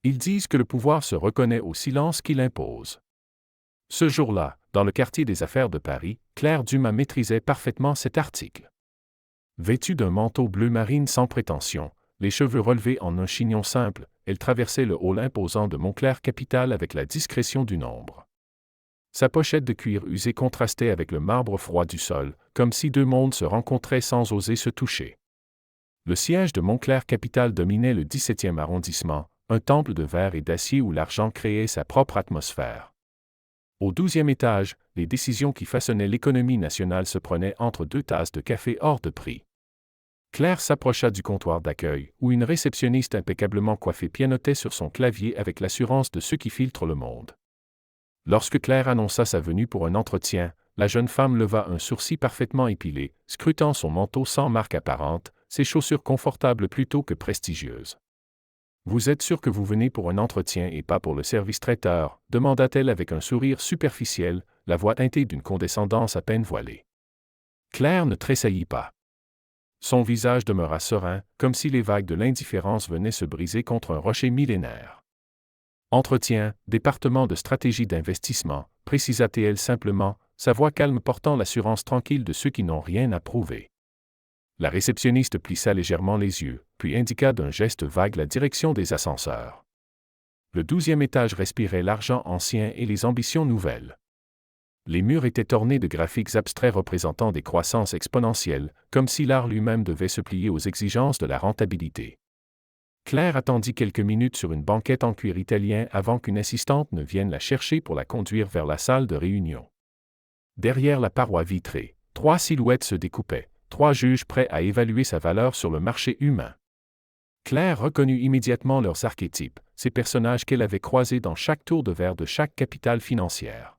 Ils disent que le pouvoir se reconnaît au silence qu'il impose. Ce jour-là, dans le quartier des affaires de Paris, Claire Dumas maîtrisait parfaitement cet article. Vêtue d'un manteau bleu marine sans prétention, les cheveux relevés en un chignon simple, elle traversait le hall imposant de Montclair Capital avec la discrétion d'une ombre. Sa pochette de cuir usé contrastait avec le marbre froid du sol, comme si deux mondes se rencontraient sans oser se toucher. Le siège de Montclair Capital dominait le 17e arrondissement, un temple de verre et d'acier où l'argent créait sa propre atmosphère. Au 12e étage, les décisions qui façonnaient l'économie nationale se prenaient entre deux tasses de café hors de prix. Claire s'approcha du comptoir d'accueil, où une réceptionniste impeccablement coiffée pianotait sur son clavier avec l'assurance de ceux qui filtrent le monde. Lorsque Claire annonça sa venue pour un entretien, la jeune femme leva un sourcil parfaitement épilé, scrutant son manteau sans marque apparente, ses chaussures confortables plutôt que prestigieuses. « Vous êtes sûr que vous venez pour un entretien et pas pour le service traiteur ?» demanda-t-elle avec un sourire superficiel, la voix teintée d'une condescendance à peine voilée. Claire ne tressaillit pas. Son visage demeura serein, comme si les vagues de l'indifférence venaient se briser contre un rocher millénaire. « Entretien, département de stratégie d'investissement », précisa-t-elle simplement, sa voix calme portant l'assurance tranquille de ceux qui n'ont rien à prouver. La réceptionniste plissa légèrement les yeux, puis indiqua d'un geste vague la direction des ascenseurs. Le 12e étage respirait l'argent ancien et les ambitions nouvelles. Les murs étaient ornés de graphiques abstraits représentant des croissances exponentielles, comme si l'art lui-même devait se plier aux exigences de la rentabilité. Claire attendit quelques minutes sur une banquette en cuir italien avant qu'une assistante ne vienne la chercher pour la conduire vers la salle de réunion. Derrière la paroi vitrée, 3 silhouettes se découpaient, 3 juges prêts à évaluer sa valeur sur le marché humain. Claire reconnut immédiatement leurs archétypes, ces personnages qu'elle avait croisés dans chaque tour de verre de chaque capitale financière.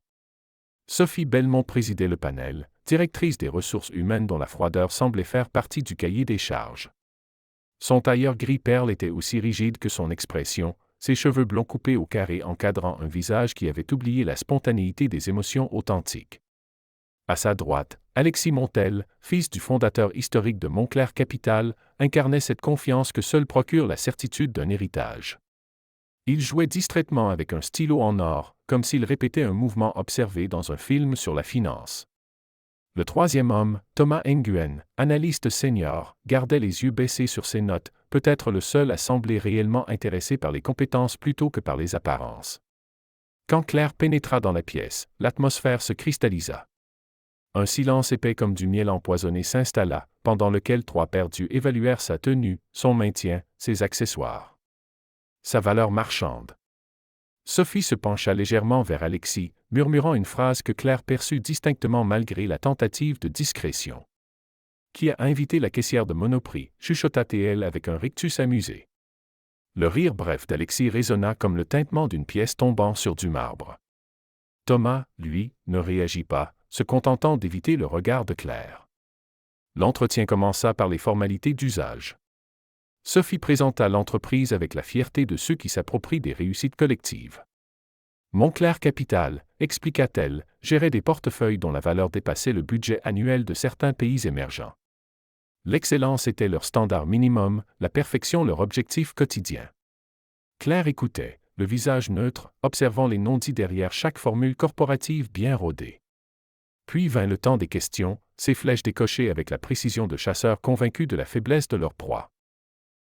Sophie Belmont présidait le panel, directrice des ressources humaines dont la froideur semblait faire partie du cahier des charges. Son tailleur gris perle était aussi rigide que son expression, ses cheveux blonds coupés au carré encadrant un visage qui avait oublié la spontanéité des émotions authentiques. À sa droite, Alexis Montel, fils du fondateur historique de Montclair Capital, incarnait cette confiance que seule procure la certitude d'un héritage. Il jouait distraitement avec un stylo en or, comme s'il répétait un mouvement observé dans un film sur la finance. Le troisième homme, Thomas Nguyen, analyste senior, gardait les yeux baissés sur ses notes, peut-être le seul à sembler réellement intéressé par les compétences plutôt que par les apparences. Quand Claire pénétra dans la pièce, l'atmosphère se cristallisa. Un silence épais comme du miel empoisonné s'installa, pendant lequel 3 perdus évaluèrent sa tenue, son maintien, ses accessoires. Sa valeur marchande. Sophie se pencha légèrement vers Alexis, murmurant une phrase que Claire perçut distinctement malgré la tentative de discrétion. « Qui a invité la caissière de Monoprix ?» chuchota-t-elle avec un rictus amusé. Le rire bref d'Alexis résonna comme le tintement d'une pièce tombant sur du marbre. Thomas, lui, ne réagit pas, se contentant d'éviter le regard de Claire. L'entretien commença par les formalités d'usage. Sophie présenta l'entreprise avec la fierté de ceux qui s'approprient des réussites collectives. Montclair Capital, expliqua-t-elle, gérait des portefeuilles dont la valeur dépassait le budget annuel de certains pays émergents. L'excellence était leur standard minimum, la perfection leur objectif quotidien. Claire écoutait, le visage neutre, observant les non-dits derrière chaque formule corporative bien rodée. Puis vint le temps des questions, ces flèches décochées avec la précision de chasseurs convaincus de la faiblesse de leur proie.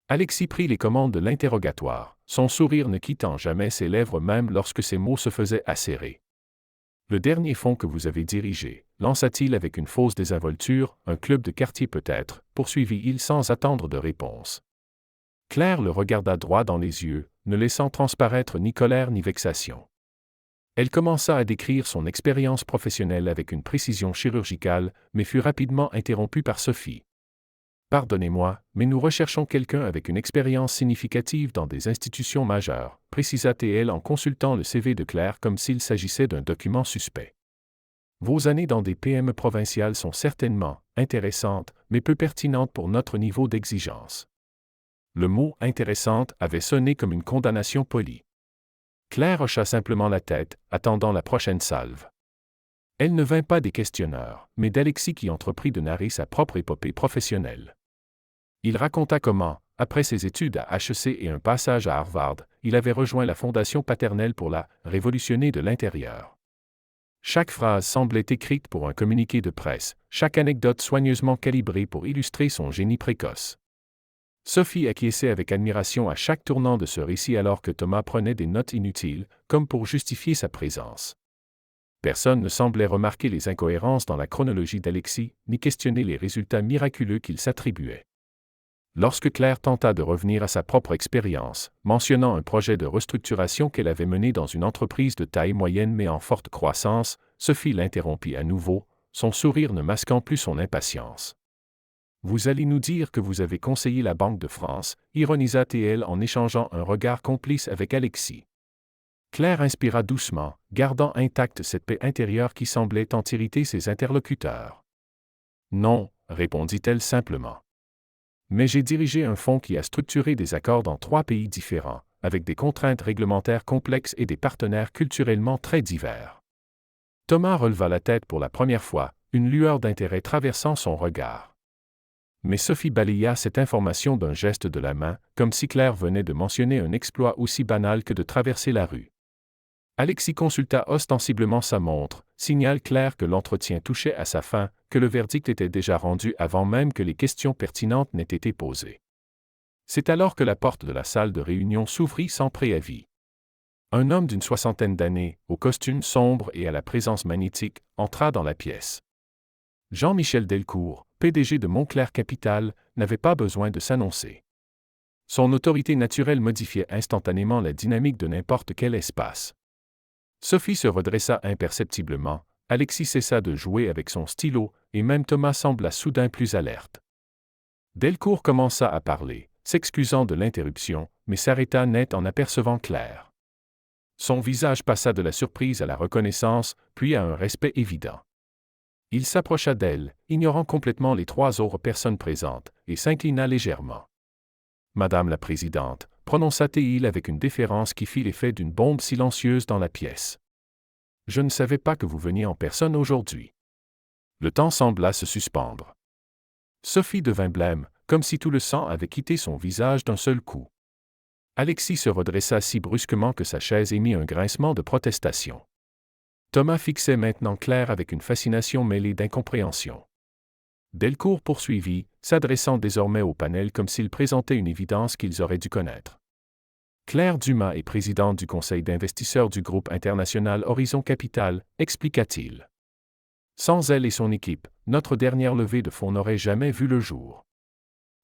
Alexis prit les commandes de l'interrogatoire, son sourire ne quittant jamais ses lèvres même lorsque ses mots se faisaient acérer. « Le dernier fonds que vous avez dirigé, lança-t-il avec une fausse désinvolture, un club de quartier peut-être, poursuivit-il sans attendre de réponse. Claire le regarda droit dans les yeux, ne laissant transparaître ni colère ni vexation. Elle commença à décrire son expérience professionnelle avec une précision chirurgicale, mais fut rapidement interrompue par Sophie. « Pardonnez-moi, mais nous recherchons quelqu'un avec une expérience significative dans des institutions majeures, précisa-t-elle en consultant le CV de Claire comme s'il s'agissait d'un document suspect. Vos années dans des PME provinciales sont certainement intéressantes, mais peu pertinentes pour notre niveau d'exigence. » Le mot « intéressante » avait sonné comme une condamnation polie. Claire hocha simplement la tête, attendant la prochaine salve. Elle ne vint pas des questionneurs, mais d'Alexis qui entreprit de narrer sa propre épopée professionnelle. Il raconta comment, après ses études à HEC et un passage à Harvard, il avait rejoint la fondation paternelle pour la révolutionner de l'intérieur. Chaque phrase semblait écrite pour un communiqué de presse, chaque anecdote soigneusement calibrée pour illustrer son génie précoce. Sophie acquiesçait avec admiration à chaque tournant de ce récit alors que Thomas prenait des notes inutiles, comme pour justifier sa présence. Personne ne semblait remarquer les incohérences dans la chronologie d'Alexis, ni questionner les résultats miraculeux qu'il s'attribuait. Lorsque Claire tenta de revenir à sa propre expérience, mentionnant un projet de restructuration qu'elle avait mené dans une entreprise de taille moyenne mais en forte croissance, Sophie l'interrompit à nouveau, son sourire ne masquant plus son impatience. « Vous allez nous dire que vous avez conseillé la Banque de France », ironisa-t-elle en échangeant un regard complice avec Alexis. Claire inspira doucement, gardant intacte cette paix intérieure qui semblait tant irriter ses interlocuteurs. « Non, répondit-elle simplement. Mais j'ai dirigé un fonds qui a structuré des accords dans 3 pays différents, avec des contraintes réglementaires complexes et des partenaires culturellement très divers. » Thomas releva la tête pour la première fois, une lueur d'intérêt traversant son regard. Mais Sophie balaya cette information d'un geste de la main, comme si Claire venait de mentionner un exploit aussi banal que de traverser la rue. Alexis consulta ostensiblement sa montre, signal clair que l'entretien touchait à sa fin, que le verdict était déjà rendu avant même que les questions pertinentes n'aient été posées. C'est alors que la porte de la salle de réunion s'ouvrit sans préavis. Un homme d'une 60aine d'années, au costume sombre et à la présence magnétique, entra dans la pièce. Jean-Michel Delcourt, PDG de Montclair Capital, n'avait pas besoin de s'annoncer. Son autorité naturelle modifiait instantanément la dynamique de n'importe quel espace. Sophie se redressa imperceptiblement, Alexis cessa de jouer avec son stylo, et même Thomas sembla soudain plus alerte. Delcourt commença à parler, s'excusant de l'interruption, mais s'arrêta net en apercevant Claire. Son visage passa de la surprise à la reconnaissance, puis à un respect évident. Il s'approcha d'elle, ignorant complètement les 3 autres personnes présentes, et s'inclina légèrement. « Madame la Présidente », prononça-t-il avec une déférence qui fit l'effet d'une bombe silencieuse dans la pièce. « Je ne savais pas que vous veniez en personne aujourd'hui. » Le temps sembla se suspendre. Sophie devint blême, comme si tout le sang avait quitté son visage d'un seul coup. Alexis se redressa si brusquement que sa chaise émit un grincement de protestation. Thomas fixait maintenant Claire avec une fascination mêlée d'incompréhension. Delcourt poursuivit, s'adressant désormais au panel comme s'il présentait une évidence qu'ils auraient dû connaître. Claire Dumas est présidente du conseil d'investisseurs du groupe international Horizon Capital, expliqua-t-il. Sans elle et son équipe, notre dernière levée de fonds n'aurait jamais vu le jour.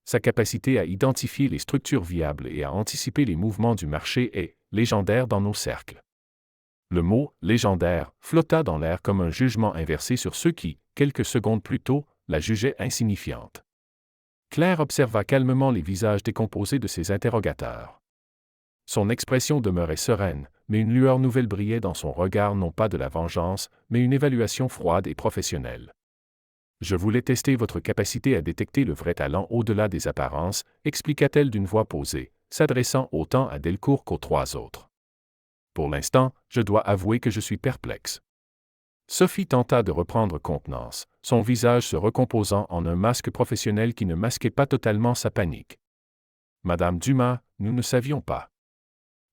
Sa capacité à identifier les structures viables et à anticiper les mouvements du marché est légendaire dans nos cercles. Le mot « légendaire » flotta dans l'air comme un jugement inversé sur ceux qui, quelques secondes plus tôt, la jugeaient insignifiante. Claire observa calmement les visages décomposés de ses interrogateurs. Son expression demeurait sereine, mais une lueur nouvelle brillait dans son regard, non pas de la vengeance, mais une évaluation froide et professionnelle. « Je voulais tester votre capacité à détecter le vrai talent au-delà des apparences », expliqua-t-elle d'une voix posée, s'adressant autant à Delcourt qu'aux 3 autres. Pour l'instant, je dois avouer que je suis perplexe. Sophie tenta de reprendre contenance, son visage se recomposant en un masque professionnel qui ne masquait pas totalement sa panique. « Madame Dumas, nous ne savions pas. »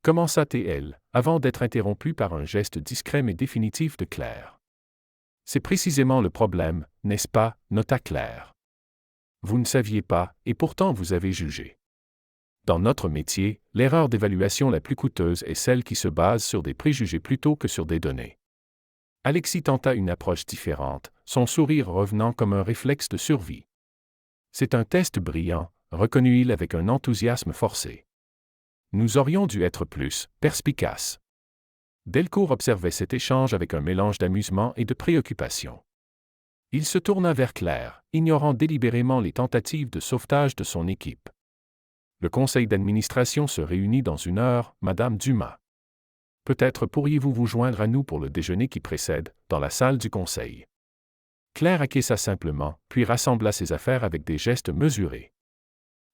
commença-t-elle, avant d'être interrompue par un geste discret mais définitif de Claire. « C'est précisément le problème, n'est-ce pas ?» nota Claire. « Vous ne saviez pas, et pourtant vous avez jugé. Dans notre métier, l'erreur d'évaluation la plus coûteuse est celle qui se base sur des préjugés plutôt que sur des données. » Alexis tenta une approche différente, son sourire revenant comme un réflexe de survie. « C'est un test brillant, reconnut-il avec un enthousiasme forcé. Nous aurions dû être plus perspicaces. » Delcourt observait cet échange avec un mélange d'amusement et de préoccupation. Il se tourna vers Claire, ignorant délibérément les tentatives de sauvetage de son équipe. Le conseil d'administration se réunit dans 1 heure, Madame Dumas. Peut-être pourriez-vous vous joindre à nous pour le déjeuner qui précède, dans la salle du conseil. Claire acquiesça simplement, puis rassembla ses affaires avec des gestes mesurés.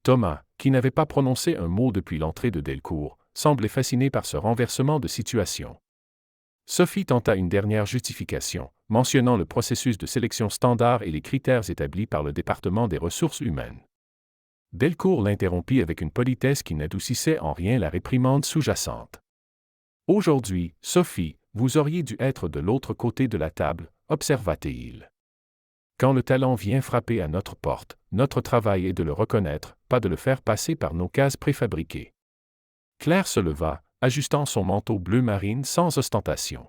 Thomas, qui n'avait pas prononcé un mot depuis l'entrée de Delcourt, semblait fasciné par ce renversement de situation. Sophie tenta une dernière justification, mentionnant le processus de sélection standard et les critères établis par le département des ressources humaines. Delcourt l'interrompit avec une politesse qui n'adoucissait en rien la réprimande sous-jacente. Aujourd'hui, Sophie, vous auriez dû être de l'autre côté de la table, observa-t-il. Quand le talent vient frapper à notre porte, notre travail est de le reconnaître, pas de le faire passer par nos cases préfabriquées. Claire se leva, ajustant son manteau bleu marine sans ostentation.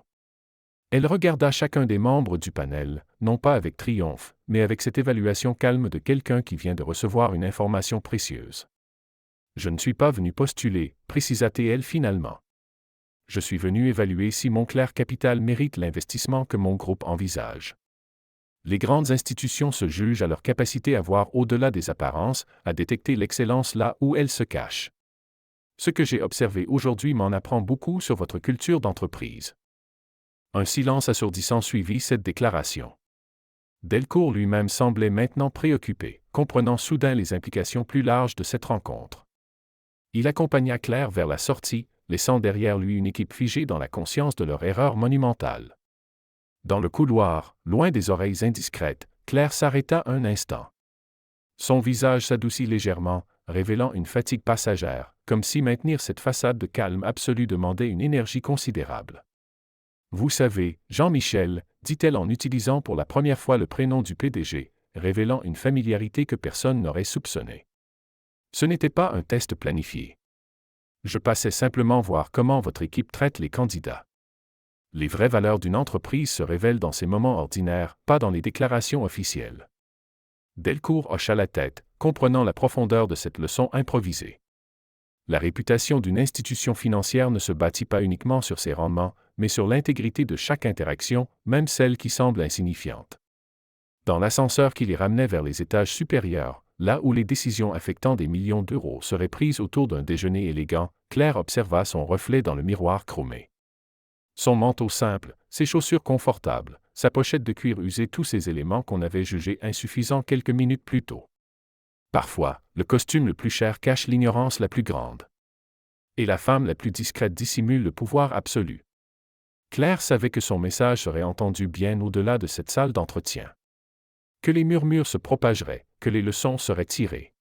Elle regarda chacun des membres du panel, non pas avec triomphe, mais avec cette évaluation calme de quelqu'un qui vient de recevoir une information précieuse. « Je ne suis pas venu postuler, précisa-t-elle finalement. Je suis venu évaluer si Montclair Capital mérite l'investissement que mon groupe envisage. Les grandes institutions se jugent à leur capacité à voir au-delà des apparences, à détecter l'excellence là où elle se cache. Ce que j'ai observé aujourd'hui m'en apprend beaucoup sur votre culture d'entreprise. » Un silence assourdissant suivit cette déclaration. Delcourt lui-même semblait maintenant préoccupé, comprenant soudain les implications plus larges de cette rencontre. Il accompagna Claire vers la sortie, laissant derrière lui une équipe figée dans la conscience de leur erreur monumentale. Dans le couloir, loin des oreilles indiscrètes, Claire s'arrêta un instant. Son visage s'adoucit légèrement, révélant une fatigue passagère, comme si maintenir cette façade de calme absolu demandait une énergie considérable. « Vous savez, Jean-Michel, dit-elle en utilisant pour la première fois le prénom du PDG, révélant une familiarité que personne n'aurait soupçonnée. Ce n'était pas un test planifié. Je passais simplement voir comment votre équipe traite les candidats. Les vraies valeurs d'une entreprise se révèlent dans ces moments ordinaires, pas dans les déclarations officielles. » Delcourt hocha la tête, comprenant la profondeur de cette leçon improvisée. La réputation d'une institution financière ne se bâtit pas uniquement sur ses rendements, mais sur l'intégrité de chaque interaction, même celle qui semble insignifiante. Dans l'ascenseur qui les ramenait vers les étages supérieurs, là où les décisions affectant des millions d'euros seraient prises autour d'un déjeuner élégant, Claire observa son reflet dans le miroir chromé. Son manteau simple, ses chaussures confortables, sa pochette de cuir usée, tous ces éléments qu'on avait jugés insuffisants quelques minutes plus tôt. Parfois, le costume le plus cher cache l'ignorance la plus grande. Et la femme la plus discrète dissimule le pouvoir absolu. Claire savait que son message serait entendu bien au-delà de cette salle d'entretien. Que les murmures se propageraient, que les leçons seraient tirées.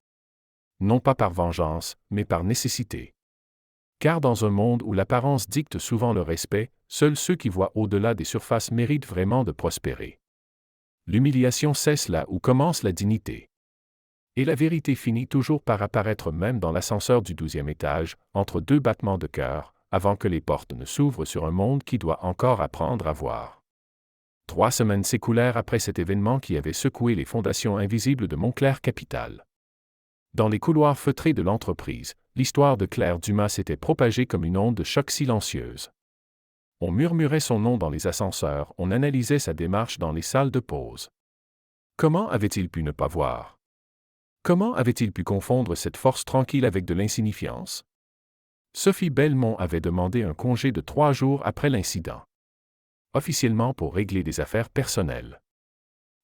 Non pas par vengeance, mais par nécessité. Car dans un monde où l'apparence dicte souvent le respect, seuls ceux qui voient au-delà des surfaces méritent vraiment de prospérer. L'humiliation cesse là où commence la dignité. Et la vérité finit toujours par apparaître même dans l'ascenseur du 12e étage, entre deux battements de cœur, avant que les portes ne s'ouvrent sur un monde qui doit encore apprendre à voir. 3 semaines s'écoulèrent après cet événement qui avait secoué les fondations invisibles de Montclair Capital. Dans les couloirs feutrés de l'entreprise, l'histoire de Claire Dumas s'était propagée comme une onde de choc silencieuse. On murmurait son nom dans les ascenseurs, on analysait sa démarche dans les salles de pause. Comment avait-il pu ne pas voir? Comment avait-il pu confondre cette force tranquille avec de l'insignifiance? Sophie Belmont avait demandé un congé de 3 jours après l'incident. Officiellement pour régler des affaires personnelles.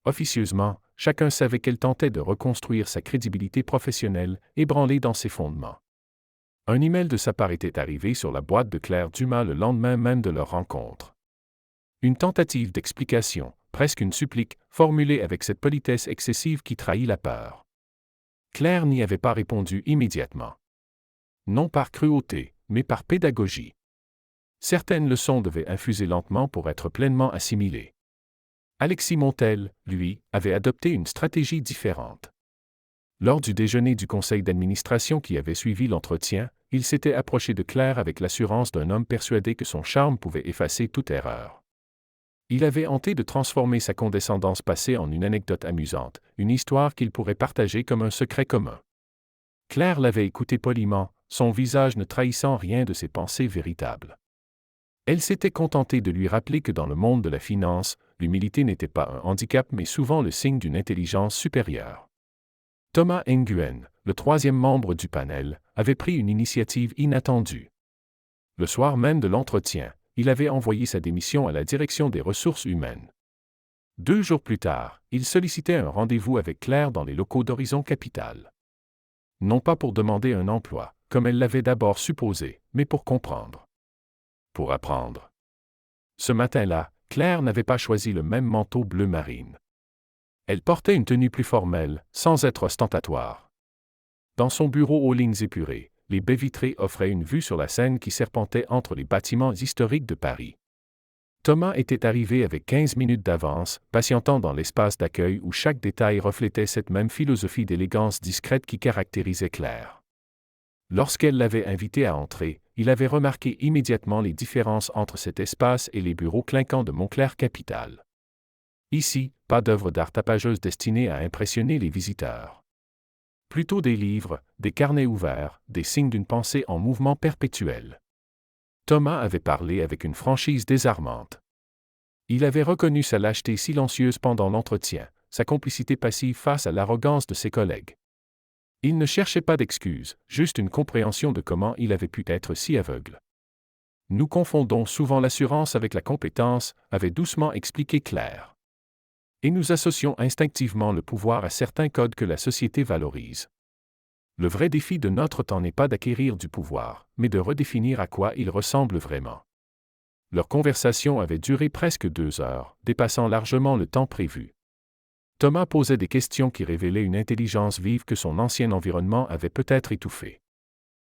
Officieusement, chacun savait qu'elle tentait de reconstruire sa crédibilité professionnelle, ébranlée dans ses fondements. Un email de sa part était arrivé sur la boîte de Claire Dumas le lendemain même de leur rencontre. Une tentative d'explication, presque une supplique, formulée avec cette politesse excessive qui trahit la peur. Claire n'y avait pas répondu immédiatement. Non par cruauté, mais par pédagogie. Certaines leçons devaient infuser lentement pour être pleinement assimilées. Alexis Montel, lui, avait adopté une stratégie différente. Lors du déjeuner du conseil d'administration qui avait suivi l'entretien, il s'était approché de Claire avec l'assurance d'un homme persuadé que son charme pouvait effacer toute erreur. Il avait hanté de transformer sa condescendance passée en une anecdote amusante, une histoire qu'il pourrait partager comme un secret commun. Claire l'avait écouté poliment, son visage ne trahissant rien de ses pensées véritables. Elle s'était contentée de lui rappeler que dans le monde de la finance, l'humilité n'était pas un handicap mais souvent le signe d'une intelligence supérieure. Thomas Nguyen, le 3e membre du panel, avait pris une initiative inattendue. Le soir même de l'entretien, il avait envoyé sa démission à la direction des ressources humaines. 2 jours plus tard, il sollicitait un rendez-vous avec Claire dans les locaux d'Horizon Capital. Non pas pour demander un emploi, comme elle l'avait d'abord supposé, mais pour comprendre. Pour apprendre. Ce matin-là, Claire n'avait pas choisi le même manteau bleu marine. Elle portait une tenue plus formelle, sans être ostentatoire. Dans son bureau aux lignes épurées, les baies vitrées offraient une vue sur la Seine qui serpentait entre les bâtiments historiques de Paris. Thomas était arrivé avec 15 minutes d'avance, patientant dans l'espace d'accueil où chaque détail reflétait cette même philosophie d'élégance discrète qui caractérisait Claire. Lorsqu'elle l'avait invité à entrer, il avait remarqué immédiatement les différences entre cet espace et les bureaux clinquants de Montclair Capital. Ici, pas d'œuvre d'art tapageuse destinée à impressionner les visiteurs. Plutôt des livres, des carnets ouverts, des signes d'une pensée en mouvement perpétuel. Thomas avait parlé avec une franchise désarmante. Il avait reconnu sa lâcheté silencieuse pendant l'entretien, sa complicité passive face à l'arrogance de ses collègues. Il ne cherchait pas d'excuses, juste une compréhension de comment il avait pu être si aveugle. Nous confondons souvent l'assurance avec la compétence, avait doucement expliqué Claire. Et nous associons instinctivement le pouvoir à certains codes que la société valorise. Le vrai défi de notre temps n'est pas d'acquérir du pouvoir, mais de redéfinir à quoi il ressemble vraiment. Leur conversation avait duré presque 2 heures, dépassant largement le temps prévu. Thomas posait des questions qui révélaient une intelligence vive que son ancien environnement avait peut-être étouffée.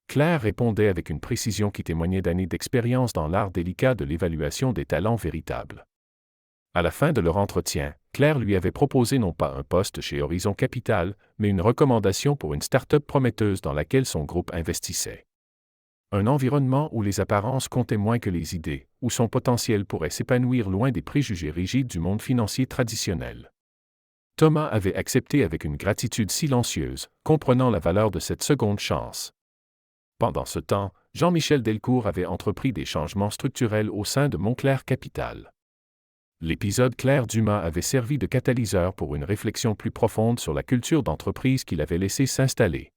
Claire répondait avec une précision qui témoignait d'années d'expérience dans l'art délicat de l'évaluation des talents véritables. À la fin de leur entretien, Claire lui avait proposé non pas un poste chez Horizon Capital, mais une recommandation pour une start-up prometteuse dans laquelle son groupe investissait. Un environnement où les apparences comptaient moins que les idées, où son potentiel pourrait s'épanouir loin des préjugés rigides du monde financier traditionnel. Thomas avait accepté avec une gratitude silencieuse, comprenant la valeur de cette seconde chance. Pendant ce temps, Jean-Michel Delcourt avait entrepris des changements structurels au sein de Montclair Capital. L'épisode Claire Dumas avait servi de catalyseur pour une réflexion plus profonde sur la culture d'entreprise qu'il avait laissé s'installer.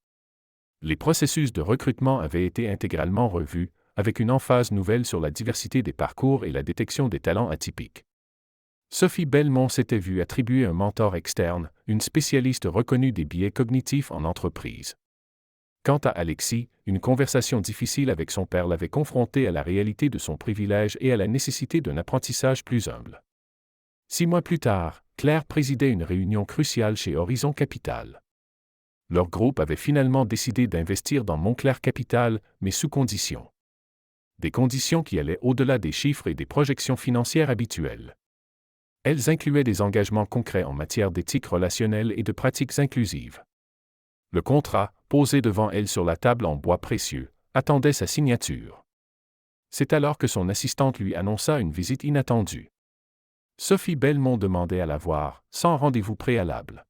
Les processus de recrutement avaient été intégralement revus, avec une emphase nouvelle sur la diversité des parcours et la détection des talents atypiques. Sophie Belmont s'était vue attribuer un mentor externe, une spécialiste reconnue des biais cognitifs en entreprise. Quant à Alexis, une conversation difficile avec son père l'avait confronté à la réalité de son privilège et à la nécessité d'un apprentissage plus humble. 6 mois plus tard, Claire présidait une réunion cruciale chez Horizon Capital. Leur groupe avait finalement décidé d'investir dans Montclair Capital, mais sous conditions. Des conditions qui allaient au-delà des chiffres et des projections financières habituelles. Elles incluaient des engagements concrets en matière d'éthique relationnelle et de pratiques inclusives. Le contrat, posé devant elle sur la table en bois précieux, attendait sa signature. C'est alors que son assistante lui annonça une visite inattendue. Sophie Belmont demandait à la voir, sans rendez-vous préalable.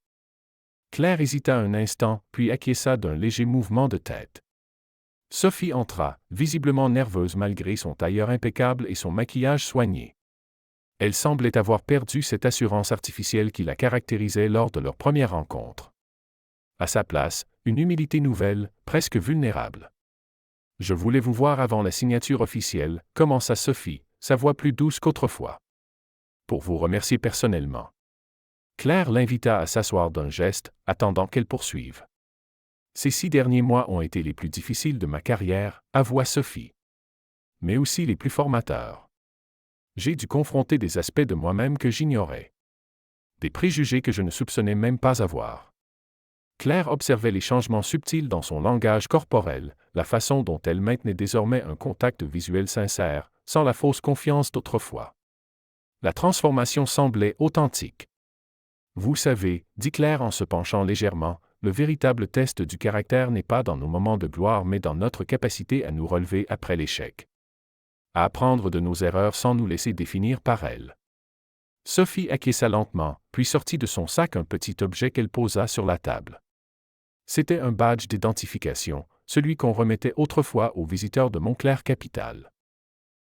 Claire hésita un instant, puis acquiesça d'un léger mouvement de tête. Sophie entra, visiblement nerveuse malgré son tailleur impeccable et son maquillage soigné. Elle semblait avoir perdu cette assurance artificielle qui la caractérisait lors de leur première rencontre. À sa place, une humilité nouvelle, presque vulnérable. « Je voulais vous voir avant la signature officielle », commença Sophie, sa voix plus douce qu'autrefois. « Pour vous remercier personnellement. » Claire l'invita à s'asseoir d'un geste, attendant qu'elle poursuive. « Ces 6 derniers mois ont été les plus difficiles de ma carrière », avoua Sophie. « Mais aussi les plus formateurs. J'ai dû confronter des aspects de moi-même que j'ignorais. Des préjugés que je ne soupçonnais même pas avoir. » Claire observait les changements subtils dans son langage corporel, la façon dont elle maintenait désormais un contact visuel sincère, sans la fausse confiance d'autrefois. La transformation semblait authentique. « Vous savez, » dit Claire en se penchant légèrement, « le véritable test du caractère n'est pas dans nos moments de gloire mais dans notre capacité à nous relever après l'échec. À apprendre de nos erreurs sans nous laisser définir par elles. » Sophie acquiesça lentement, puis sortit de son sac un petit objet qu'elle posa sur la table. C'était un badge d'identification, celui qu'on remettait autrefois aux visiteurs de Montclair Capital.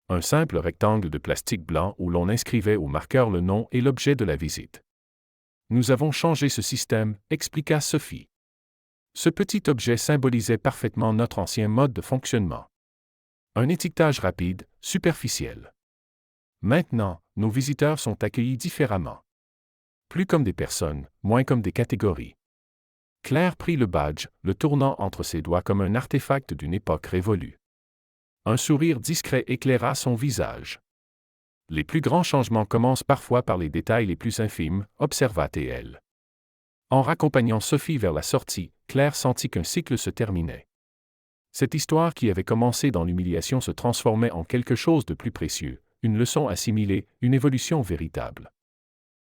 Un simple rectangle de plastique blanc où l'on inscrivait au marqueur le nom et l'objet de la visite. « Nous avons changé ce système », expliqua Sophie. Ce petit objet symbolisait parfaitement notre ancien mode de fonctionnement. Un étiquetage rapide, superficiel. Maintenant, nos visiteurs sont accueillis différemment. Plus comme des personnes, moins comme des catégories. Claire prit le badge, le tournant entre ses doigts comme un artefact d'une époque révolue. Un sourire discret éclaira son visage. Les plus grands changements commencent parfois par les détails les plus infimes, observa-t-elle. En raccompagnant Sophie vers la sortie, Claire sentit qu'un cycle se terminait. Cette histoire qui avait commencé dans l'humiliation se transformait en quelque chose de plus précieux, une leçon assimilée, une évolution véritable.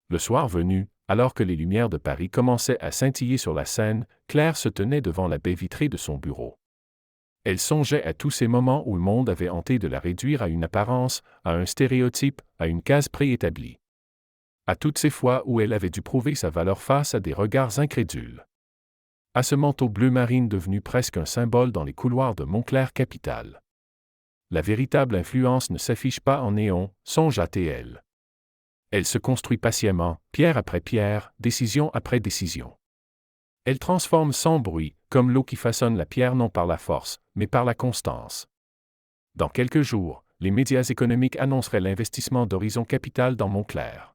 Le soir venu, alors que les lumières de Paris commençaient à scintiller sur la Seine, Claire se tenait devant la baie vitrée de son bureau. Elle songeait à tous ces moments où le monde avait tenté de la réduire à une apparence, à un stéréotype, à une case préétablie. À toutes ces fois où elle avait dû prouver sa valeur face à des regards incrédules. À ce manteau bleu marine devenu presque un symbole dans les couloirs de Montclair capitale. La véritable influence ne s'affiche pas en néon, songe-t-elle. Elle se construit patiemment, pierre après pierre, décision après décision. Elle transforme sans bruit, comme l'eau qui façonne la pierre non par la force, mais par la constance. Dans quelques jours, les médias économiques annonceraient l'investissement d'Horizon Capital dans Montclair.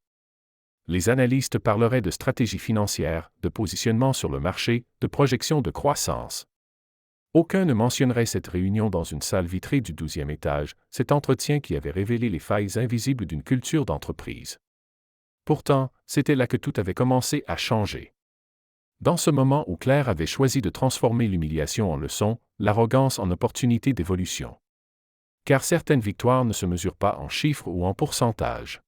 Les analystes parleraient de stratégie financière, de positionnement sur le marché, de projection de croissance. Aucun ne mentionnerait cette réunion dans une salle vitrée du 12e étage, cet entretien qui avait révélé les failles invisibles d'une culture d'entreprise. Pourtant, c'était là que tout avait commencé à changer. Dans ce moment où Claire avait choisi de transformer l'humiliation en leçon, l'arrogance en opportunité d'évolution. Car certaines victoires ne se mesurent pas en chiffres ou en pourcentage.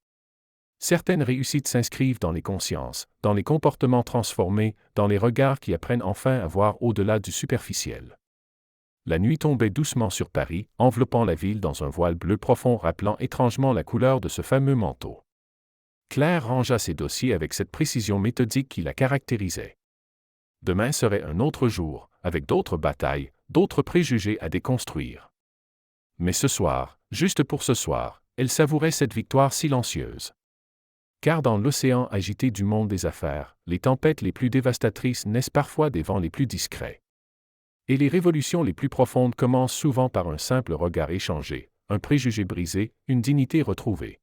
Certaines réussites s'inscrivent dans les consciences, dans les comportements transformés, dans les regards qui apprennent enfin à voir au-delà du superficiel. La nuit tombait doucement sur Paris, enveloppant la ville dans un voile bleu profond rappelant étrangement la couleur de ce fameux manteau. Claire rangea ses dossiers avec cette précision méthodique qui la caractérisait. Demain serait un autre jour, avec d'autres batailles, d'autres préjugés à déconstruire. Mais ce soir, juste pour ce soir, elle savourait cette victoire silencieuse. Car dans l'océan agité du monde des affaires, les tempêtes les plus dévastatrices naissent parfois des vents les plus discrets. Et les révolutions les plus profondes commencent souvent par un simple regard échangé, un préjugé brisé, une dignité retrouvée.